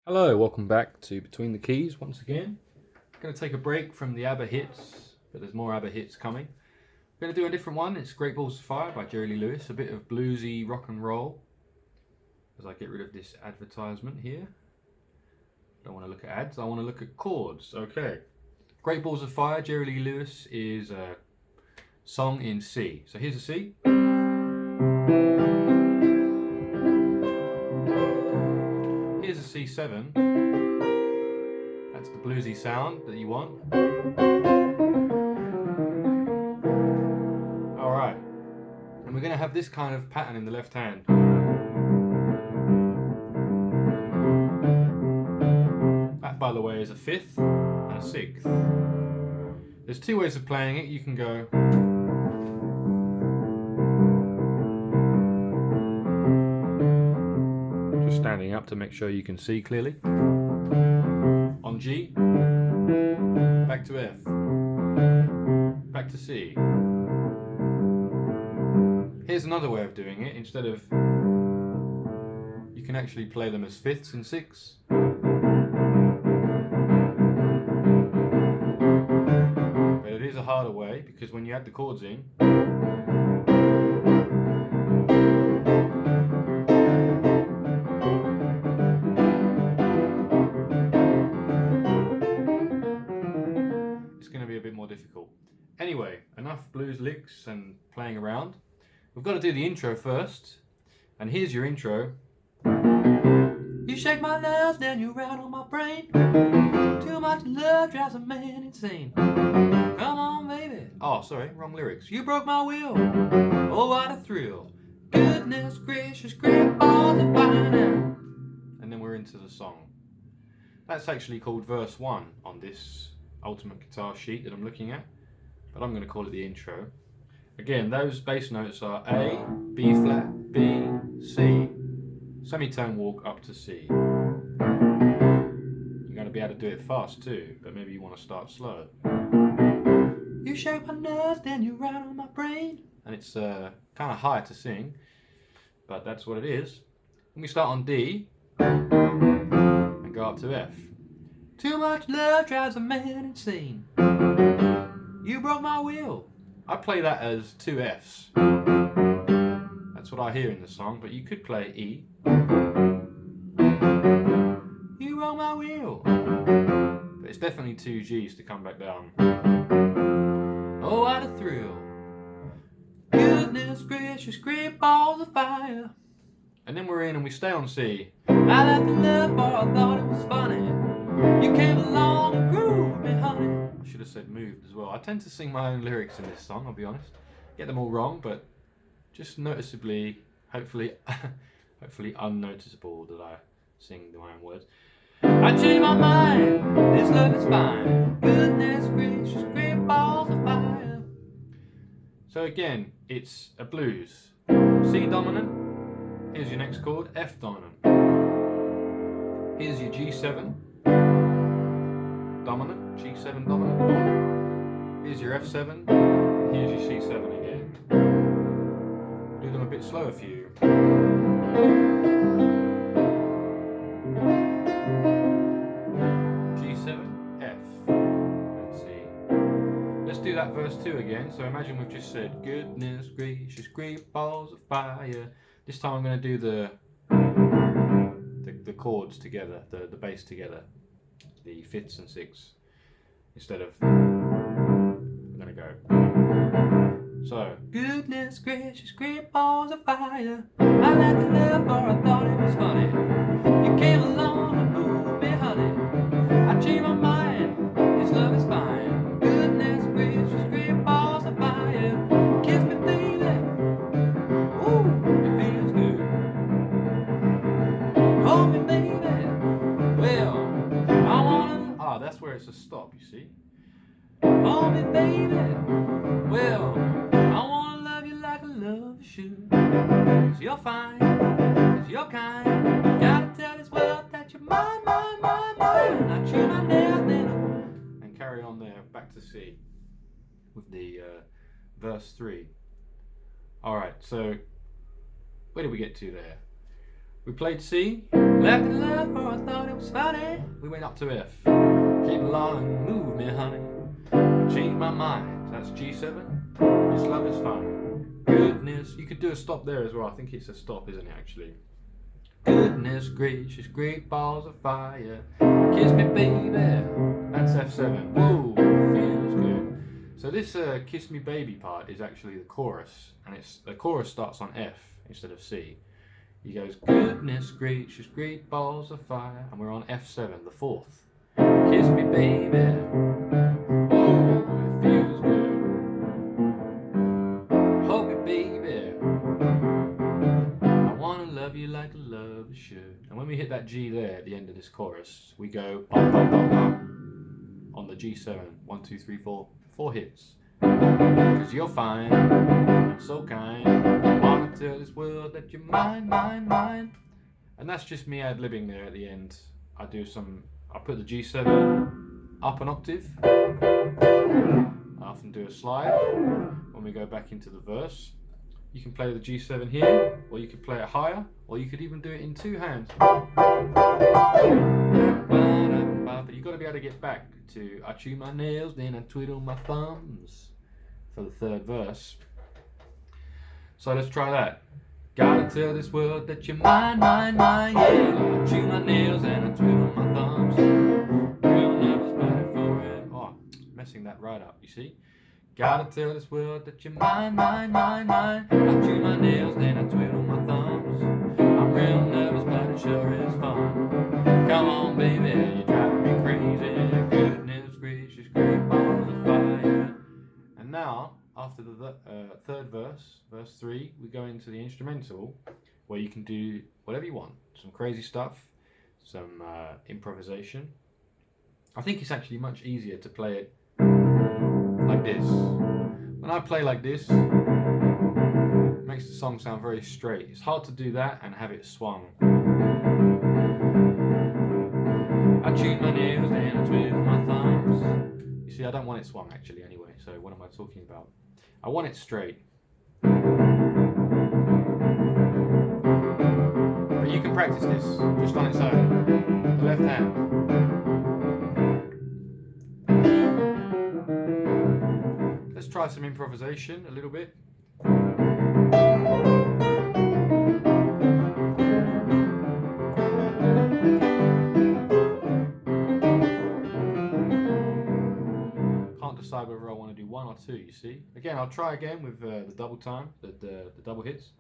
Hello, welcome back to Between the Keys once again. I'm going to take a break from the ABBA hits, but there's more ABBA hits coming. I'm going to do a different one. It's Great Balls of Fire by Jerry Lee Lewis, a bit of bluesy rock and roll. As I get rid of this advertisement here. I don't want to look at ads, I want to look at chords. Okay. Great Balls of Fire, Jerry Lee Lewis, is a song in C. So here's a C. Here's a C7. That's the bluesy sound that you want. Alright. And we're going to have this kind of pattern in the left hand. That, by the way, is a fifth and a sixth. There's two ways of playing it. You can go just standing up to make sure you can see clearly. On G, back to F, back to C. Here's another way of doing it. Instead of, you can actually play them as fifths and sixths. But it is a harder way because when you add the chords in, it's going to be a bit more difficult. Anyway, enough blues licks and playing around. We've got to do the intro first, and here's your intro. You shake my nerves, then you round on my brain. Too much love drives a man insane. Come on, baby. Oh, sorry, wrong lyrics. You broke my will. Oh, what a thrill. Goodness gracious, great balls of fire now. And then we're into the song. That's actually called verse 1 on this ultimate guitar sheet that I'm looking at, but I'm going to call it the intro. Again, those bass notes are A, B flat, B, C. Semitone walk up to C. You're going to be able to do it fast too, but maybe you want to start slow. You shake my nerves, then you ride on my brain. And it's kind of high to sing, but that's what it is. And we start on D and go up to F. Too much love drives a man insane. You broke my will. I play that as two Fs. That's what I hear in the song, but you could play E. You broke my will. But it's definitely two Gs to come back down. Oh, what a thrill. Goodness gracious, great balls of fire. And then we're in and we stay on C. I left the love for I thought it was funny. You came along and grooved me, honey. I should have said moved as well. I tend to sing my own lyrics in this song, I'll be honest. Get them all wrong, but just noticeably, hopefully unnoticeable that I sing my own words. I changed my mind, this love is fine. Goodness gracious, great balls of fire. So again, it's a blues. C dominant, here's your next chord, F dominant. Here's your G7. Dominant, G7 dominant chord. Here's your F7, here's your C7 again. Do them a bit slower for you. G7, F, and C. Let's do that verse 2 again. So imagine we've just said, goodness gracious, great balls of fire. This time I'm going to do the chords together, the bass together. The fifths and sixths instead of I'm gonna go. So goodness gracious, great balls of fire. I let the love for I thought it was funny. You came along and moved me, honey. I changed my mind, this love is fine. Goodness gracious, great balls of fire. Kiss me, baby. Ooh, it feels good. Call me, baby. Well, that's where it's a stop, you see. Call me, baby. Well, I wanna love you like a lover should. 'Cause you're fine, 'cause you're kind. Gotta tell this world that you're mine, mine, mine, mine. I chew my nails then. And carry on there, back to C with the verse 3. Alright, so where did we get to there? We played C. Left in love for I thought it was fine. we went up to F. Came along and moved me, honey. Changed my mind. That's G7. This love is fine. Goodness, you could do a stop there as well. I think it's a stop, isn't it, actually? Goodness gracious, great balls of fire. Kiss me, baby. That's F7. Whoa, feels good. So this Kiss Me Baby part is actually the chorus, and the chorus starts on F instead of C. He goes, goodness gracious, great balls of fire, and we're on F7, the fourth. Kiss me, baby. Oh, it feels good. Hold me, baby. I wanna love you like a lover should. And when we hit that G there at the end of this chorus, we go bum, bum, bum, bum, on the G7. 1, 2, 3, 4. 4 hits. Cause you're fine, and so kind. I wanna tell this world that you're mine, mine, mine. And that's just me ad-libbing there at the end. I put the G7 up an octave. I often do a slide when we go back into the verse. You can play the G7 here, or you could play it higher, or you could even do it in 2 hands. But you've got to be able to get back to I chew my nails, then I twiddle my thumbs for the 3rd verse. So let's try that. Gotta tell this world that you're mine, mine, mine, yeah. I chew my nails and I twiddle my thumbs. Real nervous, ready for it. Oh, messing that right up, you see? Gotta tell this world that you're mine, mine, mine, mine. I chew my nails, then I twiddle my thumbs. I'm real nervous, but it sure is fun. Come on, baby, you're driving me crazy. Goodness gracious, great balls of fire. And now, after the 3rd verse, verse 3, we go into the instrumental, where you can do whatever you want. Some crazy stuff, some improvisation. I think it's actually much easier to play it like this. When I play like this, it makes the song sound very straight. It's hard to do that and have it swung. I chew my nails and I twiddle my thumbs. You see, I don't want it swung actually anyway, so what am I talking about? I want it straight. But you can practice this just on its own. The left hand. Let's try some improvisation a little bit. Can't decide whether I want to do 1 or 2, you see. Again, I'll try again with the double time, the double hits.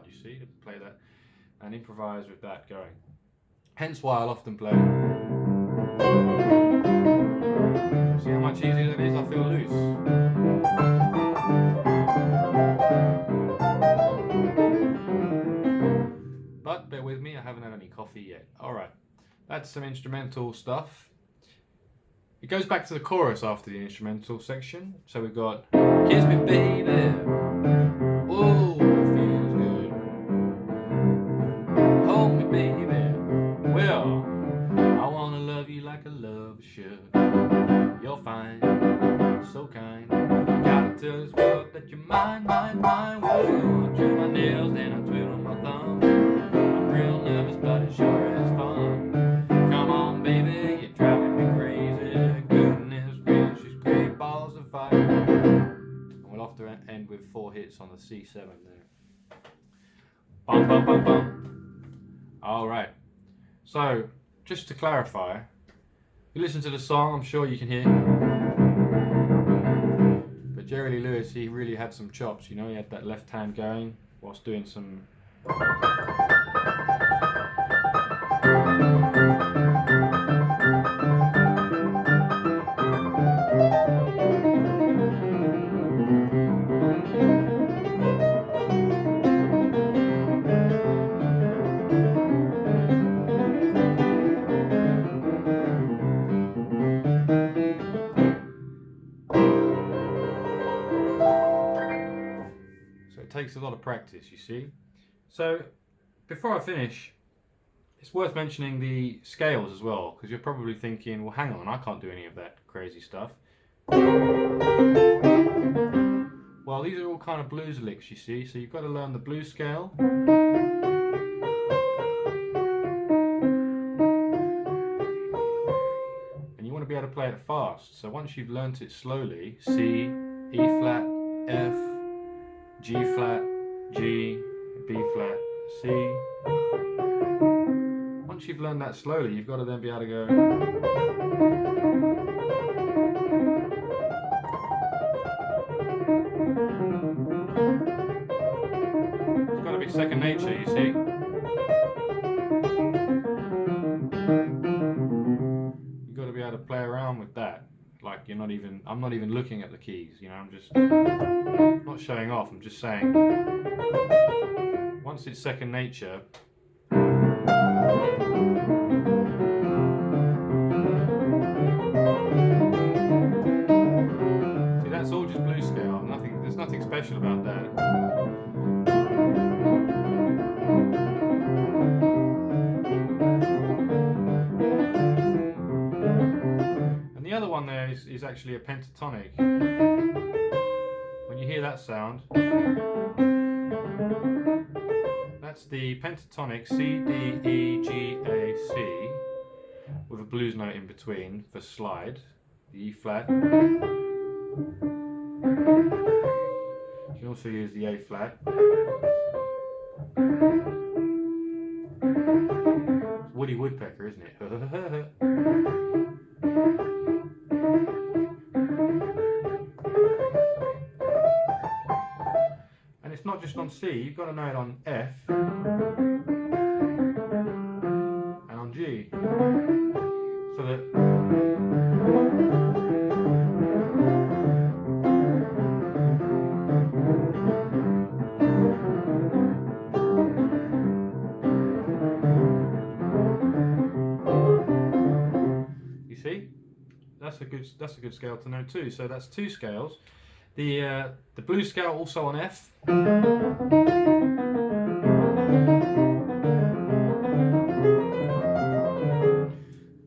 You see, to play that and improvise with that going. Hence why I'll often play. See how much easier that is? I feel loose. But bear with me, I haven't had any coffee yet. Alright, that's some instrumental stuff. It goes back to the chorus after the instrumental section. So we've got Kiss Me Baby. Oh, it feels good. Hold me, baby. Well, I wanna love you like a lover should. You're fine, so kind. Gotta tell this world that you're mine, mine, mine. Whoa, I chew my nails, then I twiddle my thumbs. I'm real nervous, but it sure is fun. Come on, baby, you're driving me crazy. Goodness gracious, great balls of fire. And we'll have to end with 4 hits on the C7 there. Bum, bum, bum, bum. Alright, so just to clarify, you listen to the song, I'm sure you can hear. But Jerry Lee Lewis, he really had some chops, you know, he had that left hand going whilst doing some. takes a lot of practice, you see. So before I finish, it's worth mentioning the scales as well, because you're probably thinking, well, hang on, I can't do any of that crazy stuff. Well, these are all kind of blues licks, you see, so you've got to learn the blues scale. And you want to be able to play it fast, so once you've learnt it slowly, C, E flat, F, G flat, G, B flat, C. Once you've learned that slowly, you've got to then be able to go. It's got to be second nature, you see. You've got to be able to play around with that. Like I'm not even looking at the keys, you know, I'm just not showing off, I'm just saying. Once it's second nature, see, that's all just blues scale. There's nothing special about that. And the other one there is actually a pentatonic. When you hear that sound, that's the pentatonic C, D, E, G, A, C, with a blues note in between for slide, the E flat. You can also use the A flat. It's Woody Woodpecker, isn't it? And it's not just on C, you've got to know it on F and on G. So that you see? That's a good scale to know too. So that's two scales. The blues scale also on F.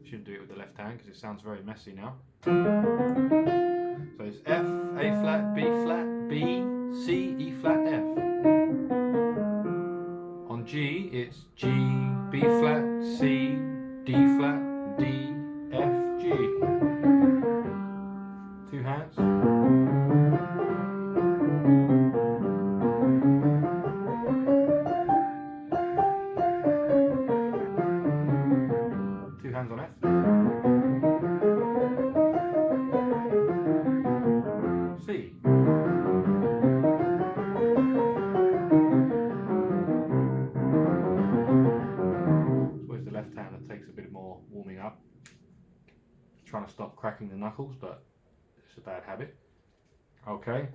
Shouldn't do it with the left hand because it sounds very messy now. So it's F, A flat, B flat, B, C, E flat, F. On G it's G, B flat, C, D flat, D, F, G. Two hands. Two hands on F. C. It's always the left hand that takes a bit more warming up. Trying to stop cracking the knuckles, but it's a bad habit. Okay.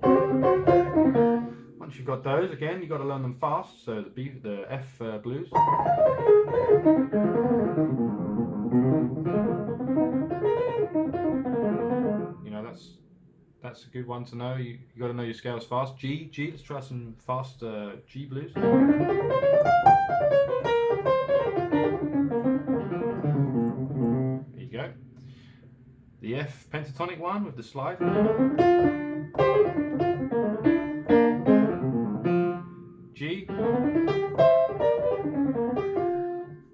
Once you've got those, again, you've got to learn them fast. So the F blues. You know, that's a good one to know. You got to know your scales fast. G. Let's try some fast G blues. There you go. The F pentatonic one with the slide. G.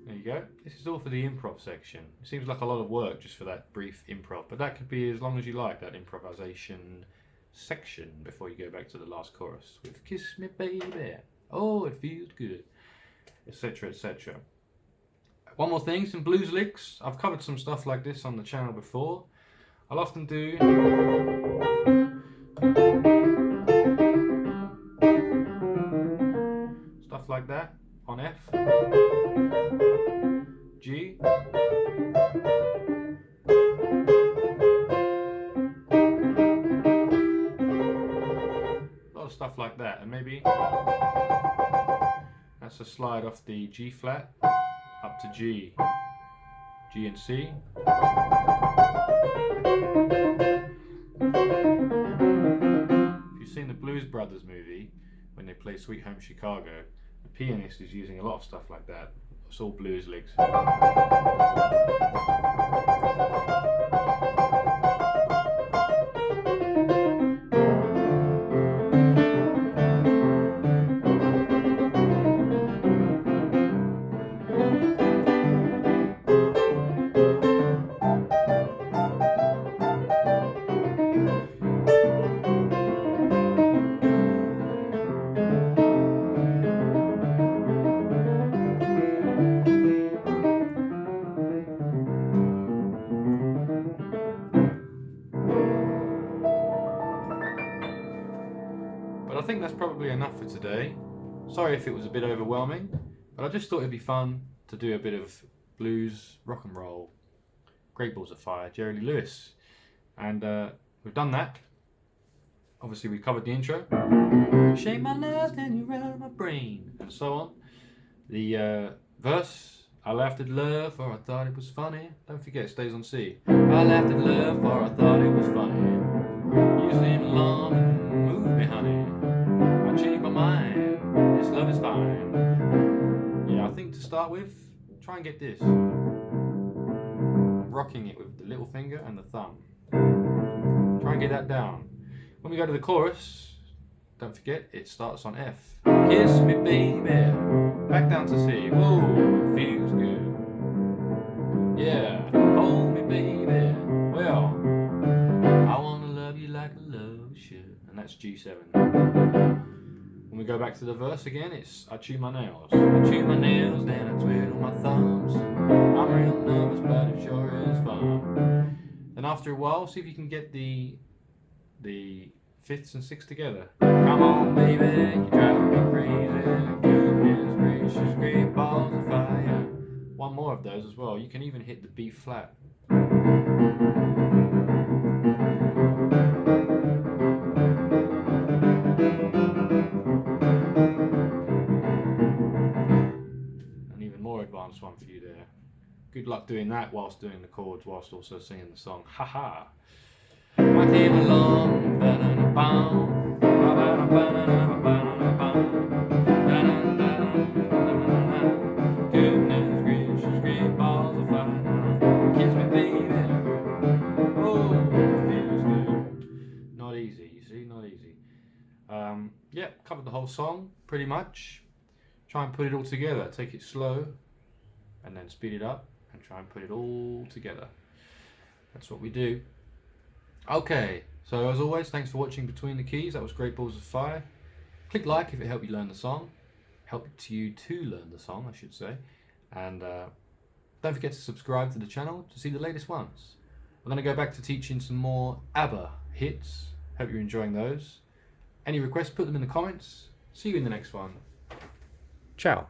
There you go. This is all for the improv section. It seems like a lot of work just for that brief improv, but that could be as long as you like, that improvisation section, before you go back to the last chorus with "Kiss me baby, oh it feels good," etc, etc. One more thing, some blues licks. I've covered some stuff like this on the channel before. I'll often do stuff like that on F, G, a lot of stuff like that, and maybe that's a slide off the G flat up to G, G and C. If you've seen the Blues Brothers movie, when they play Sweet Home Chicago, the pianist is using a lot of stuff like that. It's all blues licks. But I think that's probably enough for today. Sorry if it was a bit overwhelming, but I just thought it'd be fun to do a bit of blues, rock and roll, Great Balls of Fire, Jerry Lee Lewis. And we've done that. Obviously we covered the intro. Shake my legs and you rattle my brain, and so on. The verse, I laughed at love for I thought it was funny. Don't forget it stays on C. I laughed at love for I thought it was funny. You seem along and move me honey. I changed my mind, this love is fine. Yeah, I think to start with, try and get this. Rocking it with the little finger and the thumb. Try and get that down. When we go to the chorus, don't forget it starts on F. Kiss me baby, back down to C. Whoa, it feels good. Yeah, hold me baby, well, I wanna love you like a love should. And that's G7. When we go back to the verse again, it's I chew my nails. I chew my nails, then I twiddle my thumbs. I'm real nervous, but it sure is fun. Then after a while, see if you can get the fifths and sixths together. Come on, baby, you drive me crazy. Goodness gracious, great balls of fire. One more of those as well. You can even hit the B flat. More advanced one for you there. Good luck doing that whilst doing the chords, whilst also singing the song. Haha. I came along, goodness gracious, great balls of fire. Kiss me, baby. Oh, it feels good. Not easy, you see, not easy. Yeah, covered the whole song pretty much. Try and put it all together. Take it slow and then speed it up and try and put it all together. That's what we do. Okay, so as always, thanks for watching Between the Keys. That was Great Balls of Fire. Click like if it helped you learn the song. Helped you to learn the song, I should say. And don't forget to subscribe to the channel to see the latest ones. We're going to go back to teaching some more ABBA hits. Hope you're enjoying those. Any requests, put them in the comments. See you in the next one. Ciao.